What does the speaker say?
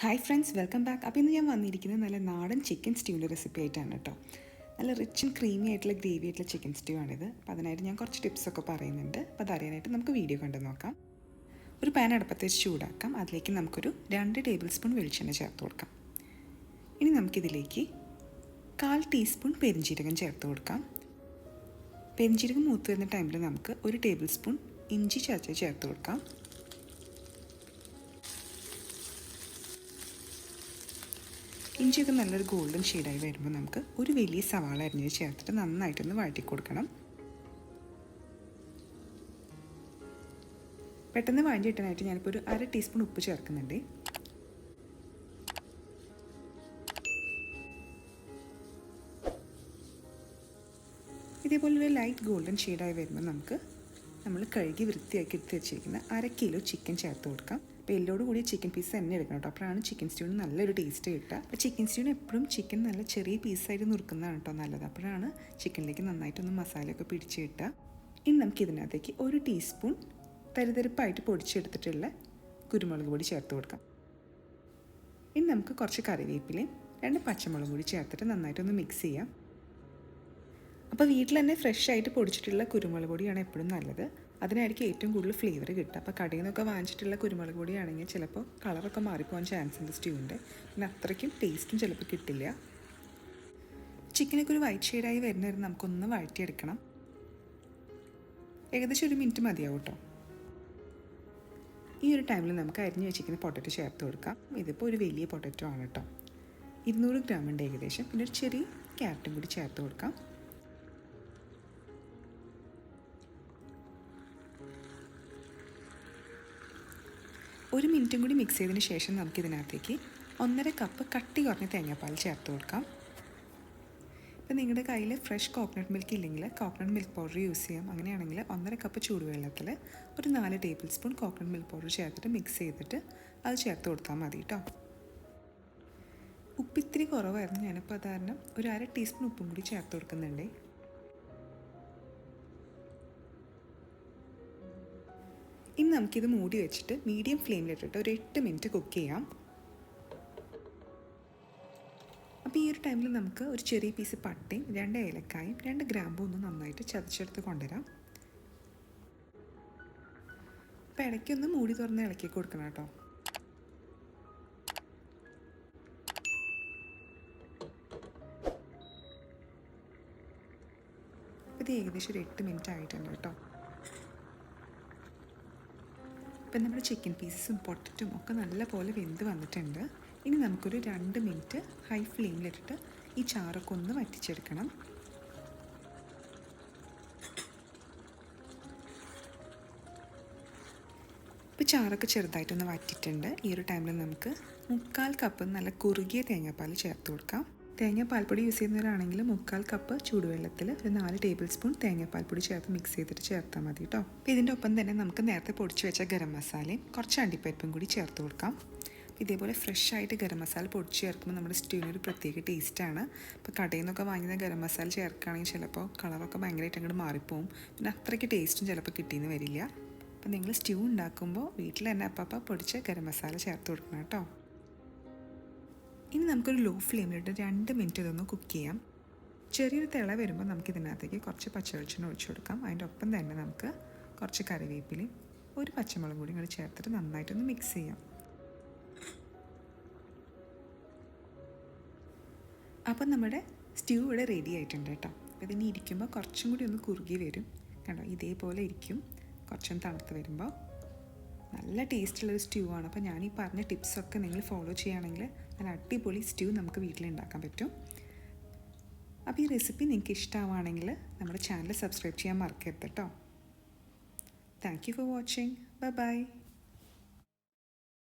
Hi friends, welcome back. അപ്പോൾ ഇന്ന് ഞാൻ വന്നിരിക്കുന്നത് നല്ല നാടൻ ചിക്കൻ സ്റ്റ്യൂവിൻ്റെ റെസിപ്പി ആയിട്ടാണ് കേട്ടോ. നല്ല റിച്ച് ആൻഡ് ക്രീമി ആയിട്ടുള്ള ഗ്രേവി ആയിട്ടുള്ള ചിക്കൻ സ്റ്റ്യൂ ആണിത്. അപ്പോൾ അതിനായിട്ട് ഞാൻ കുറച്ച് ടിപ്സൊക്കെ പറയുന്നുണ്ട്. അപ്പോൾ അതറിയാനായിട്ട് നമുക്ക് വീഡിയോ കണ്ടു നോക്കാം. ഒരു പാൻ അടുപ്പത്ത് വെച്ച് ചൂടാക്കാം. അതിലേക്ക് നമുക്കൊരു 2 ടേബിൾ സ്പൂൺ വെളിച്ചെണ്ണ ചേർത്ത് കൊടുക്കാം. ഇനി നമുക്കിതിലേക്ക് 1/4 ടീസ്പൂൺ പെരിഞ്ജീരകം ചേർത്ത് കൊടുക്കാം. പെരിഞ്ജീരകം മൂത്ത് വരുന്ന ടൈമിൽ നമുക്ക് 1 ടേബിൾ സ്പൂൺ ഇഞ്ചി ചതച്ചത് ചേർത്ത് കൊടുക്കാം. ഇഞ്ചിയൊക്കെ നല്ലൊരു ഗോൾഡൻ ഷെയ്ഡായി വരുമ്പോൾ നമുക്ക് ഒരു വലിയ സവാള അരിഞ്ഞത് ചേർത്തിട്ട് നന്നായിട്ടൊന്ന് വഴറ്റി കൊടുക്കണം. പെട്ടെന്ന് വഴറ്റി കിട്ടാനായിട്ട് ഞാനിപ്പോൾ ഒരു 1/2 ടീസ്പൂൺ ഉപ്പ് ചേർക്കുന്നുണ്ട്. ഇതേപോലെ ഒരു ലൈറ്റ് ഗോൾഡൻ ഷെയ്ഡായി വരുമ്പോൾ നമുക്ക് നമ്മൾ കഴുകി വൃത്തിയാക്കി എടുത്ത് വെച്ചിരിക്കുന്ന 1/2 കിലോ ചിക്കൻ ചേർത്ത് കൊടുക്കാം. അപ്പോൾ എല്ലോട് കൂടി ചിക്കൻ പീസ് തന്നെ എടുക്കണം കേട്ടോ. അപ്പോഴാണ് ചിക്കൻ സ്റ്റ്യൂവിന് നല്ലൊരു ടേസ്റ്റ് കിട്ടുക. അപ്പോൾ ചിക്കൻ സ്റ്റ്യൂവിന് എപ്പോഴും ചിക്കൻ നല്ല ചെറിയ പീസായിട്ട് നുറുക്കുന്നതാണ് കേട്ടോ നല്ലത്. അപ്പോഴാണ് ചിക്കനിലേക്ക് നന്നായിട്ടൊന്ന് മസാലയൊക്കെ പിടിച്ച് കിട്ടുക. ഇനി നമുക്ക് ഇതിനകത്തേക്ക് 1 ടീസ്പൂൺ തരിതരിപ്പായിട്ട് പൊടിച്ചെടുത്തിട്ടുള്ള കുരുമുളക് പൊടി ചേർത്ത് കൊടുക്കാം. ഇനി നമുക്ക് കുറച്ച് കറിവേപ്പിലയും 2 പച്ചമുളക് കൂടി ചേർത്തിട്ട് നന്നായിട്ടൊന്ന് മിക്സ് ചെയ്യാം. അപ്പോൾ വീട്ടിൽ തന്നെ ഫ്രഷ് ആയിട്ട് പൊടിച്ചിട്ടുള്ള കുരുമുളക് പൊടിയാണ് എപ്പോഴും നല്ലത്. അതിനായിരിക്കും ഏറ്റവും കൂടുതൽ ഫ്ലേവർ കിട്ടുക. അപ്പോൾ കടയിൽ നിന്നൊക്കെ വാങ്ങിച്ചിട്ടുള്ള കുരുമുളക് പൊടിയാണെങ്കിൽ ചിലപ്പോൾ കളറൊക്കെ മാറിപ്പോകാൻ ചാൻസ് ഉണ്ട് സ്റ്റ്യൂവിൻ്റെ. പിന്നെ അത്രയ്ക്കും ടേസ്റ്റും ചിലപ്പോൾ കിട്ടില്ല. ചിക്കനൊക്കെ ഒരു വൈറ്റ് ഷെയ്ഡായി വരുന്നവരെ നമുക്കൊന്ന് വഴറ്റിയെടുക്കണം. ഏകദേശം 1 മിനിറ്റ് മതിയാവും കേട്ടോ. ഈ ഒരു ടൈമിൽ നമുക്ക് അരിഞ്ഞ് വെച്ചിരിക്കുന്ന പൊട്ടറ്റോ ചേർത്ത് കൊടുക്കാം. ഇതിപ്പോൾ ഒരു വലിയ പൊട്ടറ്റോ ആണ് കേട്ടോ. 200 ഗ്രാം ഉണ്ട് ഏകദേശം. പിന്നെ ഒരു ചെറിയ ക്യാരറ്റും കൂടി ചേർത്ത് കൊടുക്കാം. ഒരു മിനിറ്റും കൂടി മിക്സ് ചെയ്തതിന് ശേഷം നമുക്കിതിനകത്തേക്ക് 1.5 കപ്പ് കട്ടി കുറഞ്ഞ തേങ്ങാപ്പാൽ ചേർത്ത് കൊടുക്കാം. ഇപ്പം നിങ്ങളുടെ കയ്യിൽ ഫ്രഷ് കോക്കനട്ട് മിൽക്ക് ഇല്ലെങ്കിൽ കോക്കനട്ട് മിൽക്ക് പൗഡർ യൂസ് ചെയ്യാം. അങ്ങനെയാണെങ്കിൽ 1.5 കപ്പ് ചൂടുവെള്ളത്തിൽ ഒരു 4 table spoon coconut milk powder ചേർത്തിട്ട് മിക്സ് ചെയ്തിട്ട് അത് ചേർത്ത് കൊടുത്താൽ മതി കേട്ടോ. ഉപ്പിത്തിരി കുറവായിരുന്നു. ഞാനിപ്പോൾ അത് കാരണം ഒരു 1/2 ടീസ്പൂൺ ഉപ്പും കൂടി ചേർത്ത് കൊടുക്കുന്നുണ്ട്. ഇനി നമുക്കിത് മൂടി വെച്ചിട്ട് മീഡിയം ഫ്ലെയിമിലിട്ടിട്ട് ഒരു 8 മിനിറ്റ് കുക്ക് ചെയ്യാം. അപ്പോൾ ഈ ഒരു ടൈമിൽ നമുക്ക് ഒരു ചെറിയ പീസ് പട്ടയും 2 ഏലക്കായും 2 ഗ്രാമ്പും ഒന്ന് നന്നായിട്ട് ചതച്ചെടുത്ത് കൊണ്ടുവരാം. അപ്പോൾ ഇടയ്ക്കൊന്ന് മൂടി തുറന്ന് ഇളക്കി കൊടുക്കണം കേട്ടോ. ഇത് ഏകദേശം ഒരു 8 മിനിറ്റ് ആയിട്ടുണ്ട് കേട്ടോ. ഇപ്പം നമ്മുടെ ചിക്കൻ പീസസും പൊട്ടറ്റും ഒക്കെ നല്ല പോലെ വെന്ത് വന്നിട്ടുണ്ട്. ഇനി നമുക്കൊരു 2 മിനിറ്റ് ഹൈ ഫ്ലെയിമിലിട്ടിട്ട് ഈ ചാറൊക്കെ ഒന്ന് വറ്റിച്ചെടുക്കണം. ഇപ്പോൾ ചാറൊക്കെ ചെറുതായിട്ടൊന്ന് വറ്റിയിട്ടുണ്ട്. ഈ ഒരു ടൈമിൽ നമുക്ക് 3/4 കപ്പ് നല്ല കുറുകിയ തേങ്ങാപ്പാൽ ചേർത്ത് കൊടുക്കാം. തേങ്ങാപ്പാൽപ്പൊടി യൂസ് ചെയ്യുന്നവരാണെങ്കിൽ 3/4 കപ്പ് ചൂടുവെള്ളത്തിൽ ഒരു 4 ടേബിൾ സ്പൂൺ തേങ്ങാപ്പാൽപ്പൊടി ചേർത്ത് മിക്സ് ചെയ്തിട്ട് ചേർത്താൽ മതി കേട്ടോ. അപ്പോൾ ഇതിൻ്റെ ഒപ്പം തന്നെ നമുക്ക് നേരത്തെ പൊടിച്ച് വെച്ച ഗരം മസാലയും കുറച്ച് അണ്ടിപ്പരിപ്പും കൂടി ചേർത്ത് കൊടുക്കാം. ഇതേപോലെ ഫ്രഷ് ആയിട്ട് ഗരം മസാല പൊടിച്ച് ചേർക്കുമ്പോൾ നമ്മുടെ സ്റ്റ്യൂവിന് ഒരു പ്രത്യേക ടേസ്റ്റാണ്. ഇപ്പോൾ കടയിൽ നിന്നൊക്കെ വാങ്ങിയ ഗരം മസാല ചേർക്കുകയാണെങ്കിൽ ചിലപ്പോൾ കളറൊക്കെ ഭയങ്കരമായിട്ട് അങ്ങോട്ട് മാറിപ്പോവും. പിന്നെ അത്രയ്ക്ക് ടേസ്റ്റും ചിലപ്പോൾ കിട്ടിയെന്ന് വരില്ല. അപ്പോൾ നിങ്ങൾ സ്റ്റ്യൂ ഉണ്ടാക്കുമ്പോൾ വീട്ടിൽ തന്നെ അപ്പം പൊടിച്ച് ഗരം മസാല ചേർത്ത് കൊടുക്കണം കേട്ടോ. ഇനി നമുക്കൊരു ലോ ഫ്ലെയിമിലിട്ട് 2 മിനിറ്റ് ഇതൊന്ന് കുക്ക് ചെയ്യാം. ചെറിയൊരു തിള വരുമ്പോൾ നമുക്കിതിനകത്തേക്ക് കുറച്ച് പച്ചവെളിച്ചെണ്ണ ഒഴിച്ചു കൊടുക്കാം. അതിൻ്റെ ഒപ്പം തന്നെ നമുക്ക് കുറച്ച് കറിവേപ്പിലയും 1 പച്ചമുളക് കൂടി കൂടി ചേർത്തിട്ട് നന്നായിട്ടൊന്ന് മിക്സ് ചെയ്യാം. അപ്പം നമ്മുടെ സ്റ്റ്യൂ ഇവിടെ റെഡി ആയിട്ടുണ്ട് കേട്ടോ. അപ്പോൾ ഇതിനി ഇരിക്കുമ്പോൾ കുറച്ചും കൂടി ഒന്ന് കുറുകി വരും കണ്ടോ. ഇതേപോലെ ഇരിക്കും. കുറച്ചൊന്ന് തണുത്ത് വരുമ്പോൾ നല്ല ടേസ്റ്റുള്ളൊരു സ്റ്റ്യൂ ആണ്. അപ്പോൾ ഞാൻ ഈ പറഞ്ഞ ടിപ്സൊക്കെ നിങ്ങൾ ഫോളോ ചെയ്യുകയാണെങ്കിൽ നല്ല അടിപൊളി സ്റ്റ്യൂ നമുക്ക് വീട്ടിലുണ്ടാക്കാൻ പറ്റും. അപ്പോൾ ഈ റെസിപ്പി നിങ്ങൾക്ക് ഇഷ്ടമാവുകയാണെങ്കിൽ നമ്മുടെ ചാനൽ സബ്സ്ക്രൈബ് ചെയ്യാൻ മറക്കരുത് കേട്ടോ. Thank you for watching. Bye bye.